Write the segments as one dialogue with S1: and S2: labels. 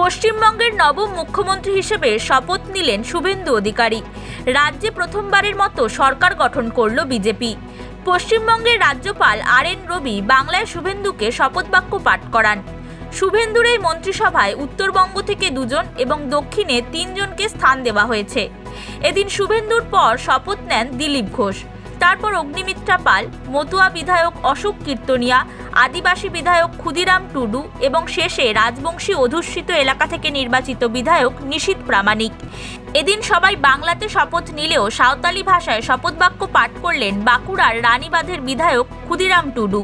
S1: পশ্চিমবঙ্গের নবম মুখ্যমন্ত্রী হিসেবে শপথ নিলেন শুভেন্দু অধিকারী। রাজ্যে প্রথমবারের মতো সরকার গঠন করল বিজেপি। পশ্চিমবঙ্গের রাজ্যপাল আর.এন. রবি বাংলায় শুভেন্দুকে শপথ বাক্য পাঠ করান। শুভেন্দুর এই মন্ত্রিসভায় উত্তরবঙ্গ থেকে 2 জন এবং দক্ষিণে 3 জনকে স্থান দেওয়া হয়েছে। এদিন শুভেন্দুর পর শপথ নেন দিলীপ ঘোষ, তারপর অগ্নিমিত্রা পাল, মতুয়া বিধায়ক অশোক কীর্তনিয়া, আদিবাসী বিধায়ক ক্ষুদিরাম টুডু এবং শেষে রাজবংশী অধ্যুষিত এলাকা থেকে নির্বাচিত বিধায়ক নিশীথ প্রামাণিক। এদিন সবাই বাংলাতে শপথ নিলেও সাঁওতালি ভাষায় শপথ বাক্য পাঠ করলেন বাঁকুড়ার রানীবাঁধের বিধায়ক ক্ষুদিরাম টুডু।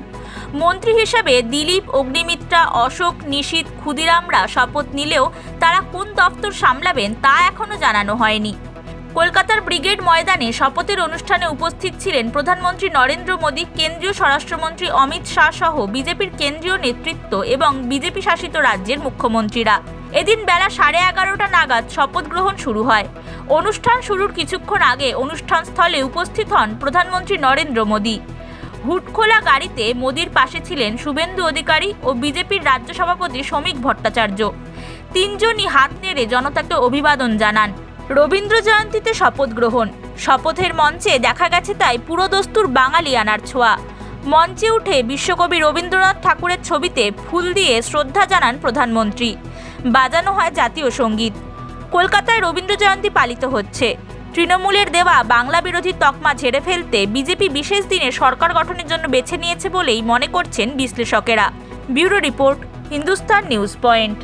S1: মন্ত্রী হিসেবে দিলীপ, অগ্নিমিত্রা, অশোক, নিশীথ, ক্ষুদিরামরা শপথ নিলেও তারা কোন দপ্তর সামলাবেন তা এখনও জানানো হয়নি। কলকাতার ব্রিগেড ময়দানে শপথের অনুষ্ঠানে উপস্থিত ছিলেন প্রধানমন্ত্রী নরেন্দ্র মোদী, কেন্দ্রীয় স্বরাষ্ট্রমন্ত্রী অমিত শাহ সহ বিজেপির কেন্দ্রীয় নেতৃত্ব এবং বিজেপি শাসিত রাজ্যের মুখ্যমন্ত্রীরা। এদিন বেলা 11:30 নাগাদ শপথ গ্রহণ শুরু হয়। অনুষ্ঠান শুরুর কিছুক্ষণ আগে অনুষ্ঠান স্থলে উপস্থিত হন প্রধানমন্ত্রী নরেন্দ্র মোদী। হুডখোলা গাড়িতে মোদীর পাশে ছিলেন শুভেন্দু অধিকারী ও বিজেপির রাজ্য সভাপতি শ্রমিক ভট্টাচার্য। 3 জনই হাত নেড়ে জনতাকে অভিবাদন জানান। রবীন্দ্র জয়ন্তীতে শপথ গ্রহণ, শপথের মঞ্চে দেখা গেছে তাই পুরোদস্তুর বাঙালিয়ানার ছোঁয়া। মঞ্চে উঠে বিশ্বকবি রবীন্দ্রনাথ ঠাকুরের ছবিতে ফুল দিয়ে শ্রদ্ধা জানান প্রধানমন্ত্রী। বাজানো হয় জাতীয় সঙ্গীত। কলকাতায় রবীন্দ্র জয়ন্তী পালিত হচ্ছে। তৃণমূলের দেওয়া বাংলা বিরোধী তকমা ঝেড়ে ফেলতে বিজেপি বিশেষ দিনে সরকার গঠনের জন্য বেছে নিয়েছে বলেই মনে করছেন বিশ্লেষকেরা। Bureau report, Hindustan news point.